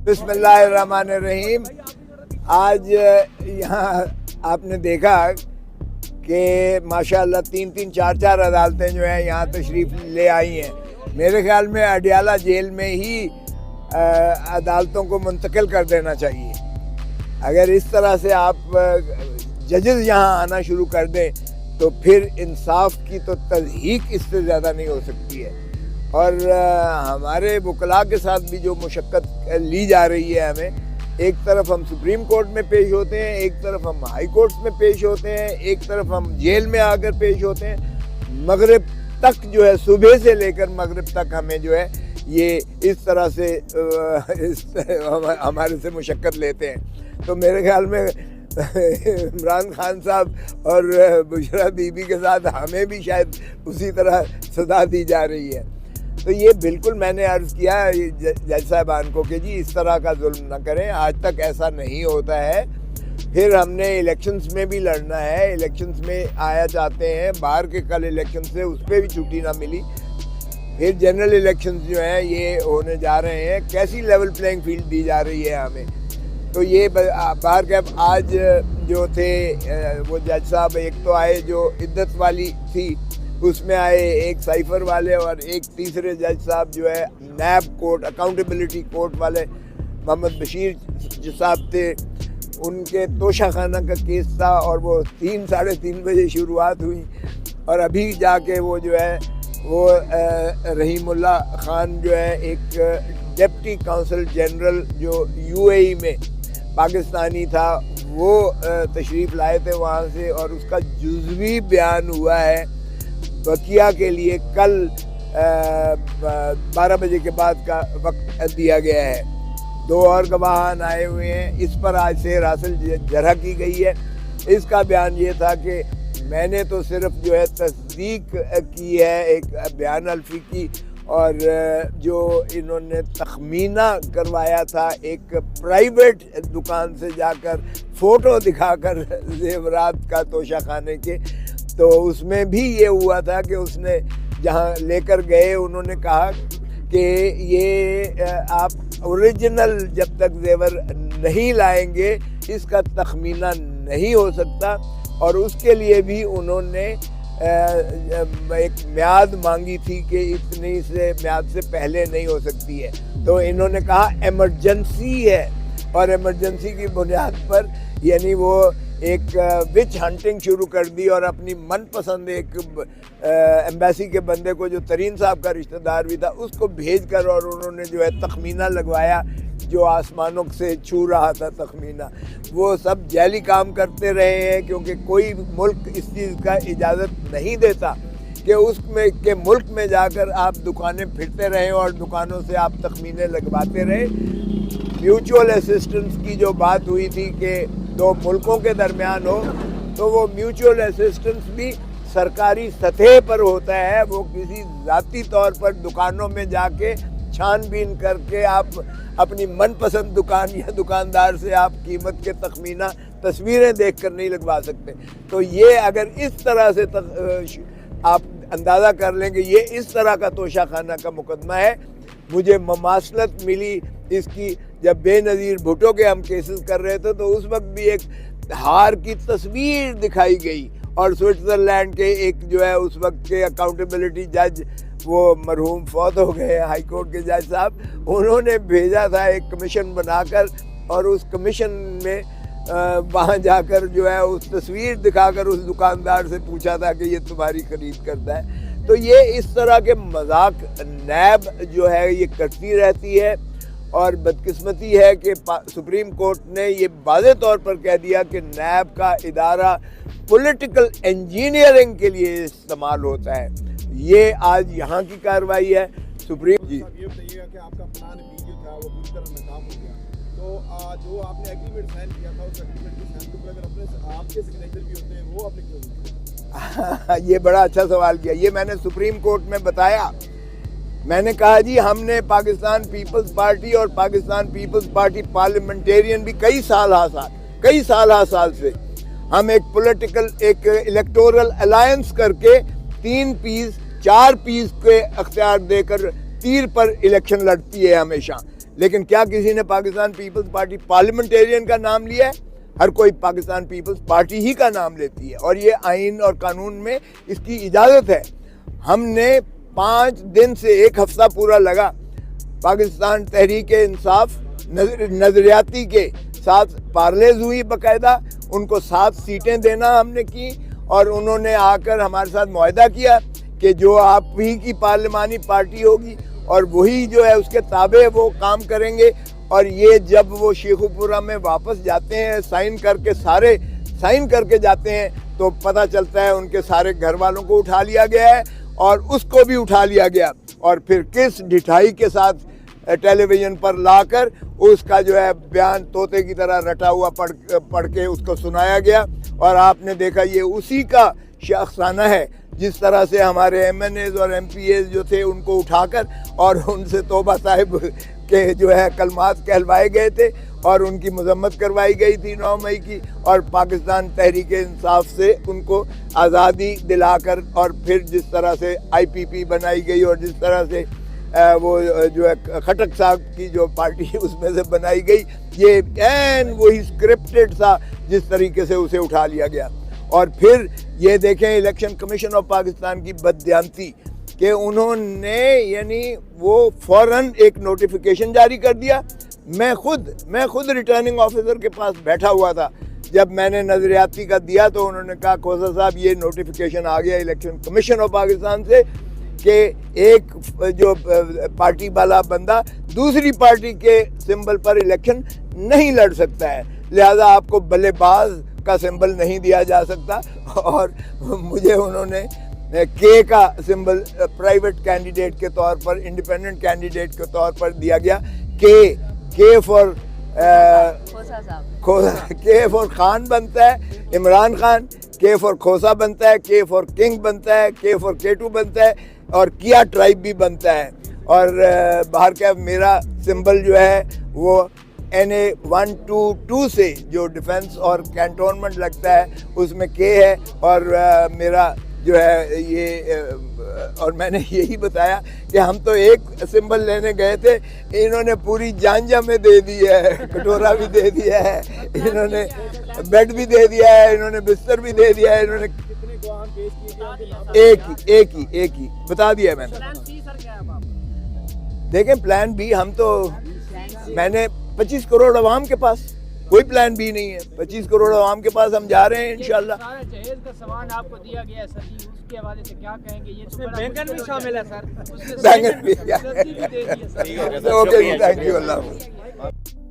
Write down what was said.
बिस्मिल्लाहिर्रहमानिर्रहीम। आज यहाँ आपने देखा कि माशाअल्लाह 3-3, 4-4 अदालतें जो हैं यहाँ तशरीफ़ ले आई हैं। मेरे ख्याल में अडियाला जेल में ही अदालतों को मुंतकिल कर देना चाहिए। अगर इस तरह से आप जजेस यहाँ आना शुरू कर दें तो फिर इंसाफ की तो तज़हीक इससे ज़्यादा नहीं हो सकती है। और हमारे वकला के साथ भी जो मुशक्क़त ली जा रही है हमें, एक तरफ हम सुप्रीम कोर्ट में पेश होते हैं, एक तरफ हम हाई कोर्ट में पेश होते हैं, एक तरफ हम जेल में आकर पेश होते हैं। मगरिब तक जो है, सुबह से लेकर मगरिब तक हमें जो है ये इस तरह से हमारे से मुशक्क़त लेते हैं। तो मेरे ख्याल में इमरान खान साहब और बुशरा बीबी के साथ हमें भी शायद उसी तरह सजा दी जा रही है। तो ये बिल्कुल मैंने अर्ज़ किया जज साहबान को कि जी इस तरह का जुल्म न करें, आज तक ऐसा नहीं होता है। फिर हमने इलेक्शंस में भी लड़ना है, इलेक्शंस में आया चाहते हैं, बाहर के कल इलेक्शन से उस पर भी छुट्टी ना मिली। फिर जनरल इलेक्शंस जो हैं ये होने जा रहे हैं, कैसी लेवल प्लेइंग फील्ड दी जा रही है हमें। तो ये बाहर के आज जो थे वो जज साहब, एक तो आए जो इद्दत वाली थी, उसमें आए एक साइफर वाले, और एक तीसरे जज साहब जो है नैब कोर्ट, अकाउंटेबिलिटी कोर्ट वाले मोहम्मद बशीर जो साहब थे। उनके तोशाखाना का केस था और वो 3-3:30 बजे शुरुआत हुई, और अभी जाके वो जो है वो रहीमुल्ला खान जो है एक डिप्टी काउंसिल जनरल जो यूएई में पाकिस्तानी था, वो तशरीफ़ लाए थे वहाँ से, और उसका जुज़वी बयान हुआ है बकिया के लिए कल 12 बजे के बाद का वक्त दिया गया है। 2 और गवाहान आए हुए हैं, इस पर आज सेर हासिल जरह की गई है। इसका बयान ये था कि मैंने तो सिर्फ जो है तस्दीक की है एक बयान अल्फी की, और जो इन्होंने तखमीना करवाया था एक प्राइवेट दुकान से जाकर फ़ोटो दिखाकर ज़ेवरात का तोशाखाने के, तो उसमें भी ये हुआ था कि उसने जहाँ लेकर गए उन्होंने कहा कि ये आप ओरिजिनल जब तक जेवर नहीं लाएंगे इसका तखमीना नहीं हो सकता, और उसके लिए भी उन्होंने एक म्याद मांगी थी कि इतनी से म्याद से पहले नहीं हो सकती है। तो इन्होंने कहा इमरजेंसी है, और इमरजेंसी की बुनियाद पर यानी वो एक विच हंटिंग शुरू कर दी, और अपनी मनपसंद एक एम्बेसी के बंदे को जो तरीन साहब का रिश्तेदार भी था उसको भेजकर, और उन्होंने जो है तखमीना लगवाया जो आसमानों से छू रहा था तखमीना। वो सब जैली काम करते रहे हैं, क्योंकि कोई मुल्क इस चीज़ का इजाज़त नहीं देता कि उसमें के मुल्क में जाकर आप दुकानें फिरते रहें और दुकानों से आप तखमीने लगवाते रहें। म्यूचुअल असिस्टेंस की जो बात हुई थी कि 2 मुल्कों के दरमियान हो, तो वो म्यूचुअल असिस्टेंस भी सरकारी सतह पर होता है। वो किसी ज़ाती तौर पर दुकानों में जाके छानबीन करके आप अपनी मनपसंद दुकान या दुकानदार से आप कीमत के तखमीना तस्वीरें देखकर नहीं लगवा सकते। तो ये अगर इस तरह से आप अंदाज़ा कर लेंगे ये इस तरह का तोशाखाना का मुकदमा है। मुझे ममासलत मिली इसकी जब बेनज़ीर भुट्टो के हम केसेस कर रहे थे, तो उस वक्त भी एक हार की तस्वीर दिखाई गई, और स्विट्ज़रलैंड के एक जो है उस वक्त के अकाउंटेबिलिटी जज, वो मरहूम फौत हो गए हाई कोर्ट के जज साहब, उन्होंने भेजा था एक कमीशन बनाकर, और उस कमीशन में वहाँ जाकर जो है उस तस्वीर दिखाकर उस दुकानदार से पूछा था कि ये तुम्हारी खरीद करता है। तो ये इस तरह के मजाक नैब जो है ये करती रहती है, और बदकिस्मती है कि सुप्रीम कोर्ट ने ये वाज़े तौर पर कह दिया कि नैब का इदारा पॉलिटिकल इंजीनियरिंग के लिए इस्तेमाल होता है। ये आज यहाँ की कार्रवाई है। सुप्रीम जी ये बताइएगा कि आपका प्लान बी जो था वो पूरी तरह नाकाम हो गया, तो जो आपने एग्रीमेंट साइन किया था उस एग्रीमेंट के साइन के ऊपर अगर अपने आपके सिग्नेचर भी होते हैं वो आपने क्यों नहीं किया? ये बड़ा अच्छा सवाल किया। ये मैंने सुप्रीम कोर्ट में बताया। मैंने कहा जी हमने पाकिस्तान पीपल्स पार्टी और पाकिस्तान पीपल्स पार्टी पार्लियामेंटेरियन भी कई साल से हम एक पॉलिटिकल एक इलेक्टोरल अलायंस करके 3 पीस 4 पीस के अख्तियार देकर तीर पर इलेक्शन लड़ती है हमेशा। لیکن کیا کسی نے پاکستان پیپلز پارٹی پارلیمنٹیرین کا نام لیا ہے؟ ہر کوئی پاکستان پیپلز پارٹی ہی کا نام لیتی ہے، اور یہ آئین اور قانون میں اس کی اجازت ہے۔ ہم نے 5 دن سے 1 ہفتہ پورا لگا پاکستان تحریک انصاف نظریاتی کے ساتھ پارلیز ہوئی، باقاعدہ ان کو 7 سیٹیں دینا ہم نے کی، اور انہوں نے آ کر ہمارے ساتھ معاہدہ کیا کہ جو آپ ہی کی پارلیمانی پارٹی ہوگی اور وہی جو ہے اس کے تابع وہ کام کریں گے۔ اور یہ جب وہ شیخو پورہ میں واپس جاتے ہیں سائن کر کے جاتے ہیں تو پتہ چلتا ہے ان کے سارے گھر والوں کو اٹھا لیا گیا ہے اور اس کو بھی اٹھا لیا گیا، اور پھر کس ڈھٹائی کے ساتھ ٹیلی ویژن پر لا کر اس کا جو ہے بیان طوطے کی طرح رٹا ہوا پڑھ کے اس کو سنایا گیا۔ اور آپ نے دیکھا یہ اسی کا شاخسانہ ہے، جس طرح سے ہمارے ایم این ایز اور ایم پی ایز جو تھے ان کو اٹھا کر اور ان سے توبہ صاحب کے جو ہے کلمات کہلوائے گئے تھے اور ان کی مذمت کروائی گئی تھی 9 مئی کی، اور پاکستان تحریک انصاف سے ان کو آزادی دلا کر، اور پھر جس طرح سے آئی پی پی بنائی گئی اور جس طرح سے وہ جو ہے خٹک صاحب کی جو پارٹی اس میں سے بنائی گئی، یہ عین وہی اسکرپٹڈ تھا جس طریقے سے اسے اٹھا لیا گیا۔ اور پھر یہ دیکھیں الیکشن کمیشن آف پاکستان کی بددیانتی کہ انہوں نے یعنی وہ فوراً ایک نوٹیفیکیشن جاری کر دیا۔ میں خود ریٹرننگ آفیسر کے پاس بیٹھا ہوا تھا جب میں نے نظریاتی کا دیا، تو انہوں نے کہا کھوسا صاحب یہ نوٹیفیکیشن آ گیا الیکشن کمیشن آف پاکستان سے کہ ایک جو پارٹی والا بندہ دوسری پارٹی کے سمبل پر الیکشن نہیں لڑ سکتا ہے، لہذا آپ کو بلے باز کا سمبل نہیں دیا جا سکتا۔ اور مجھے انہوں نے کے کا سمبل پرائیویٹ کینڈیڈیٹ کے طور پر، انڈیپینڈنٹ کینڈیڈیٹ کے طور پر دیا گیا، کے فور خان بنتا ہے عمران خان، کے فور کھوسا بنتا ہے، کے فور کنگ بنتا ہے، کے فور کیٹو بنتا ہے، اور کیا ٹرائب بھی بنتا ہے۔ اور باہر کا میرا سمبل جو ہے وہ NA122 سے جو ڈیفنس اور کینٹونمنٹ لگتا ہے اس میں کے ہے، اور میرا جو ہے یہ اور میں نے یہی بتایا کہ ہم تو ایک سمبل لینے گئے تھے، انہوں نے پوری جانجا میں دے دی ہے، کٹورا بھی دے دیا ہے، انہوں نے بیڈ بھی دے دیا ہے، انہوں نے بستر بھی دے دیا ہے، انہوں نے ایک ہی بتا دیا ہے میں نے۔ دیکھیں پلان بی ہم تو میں نے 25 کروڑ عوام کے پاس کوئی پلان بھی نہیں ہے، 25 کروڑ عوام کے پاس ہم جا رہے ہیں انشاءاللہ۔ جہیز کا سامان آپ کو دیا گیا ہے سر، اس کے حوالے سے کیا کہیں گے؟ یہ تو بینگن بھی شامل ہے سر، بینگن بھی اوکے، تھینک یو، اللہ حافظ۔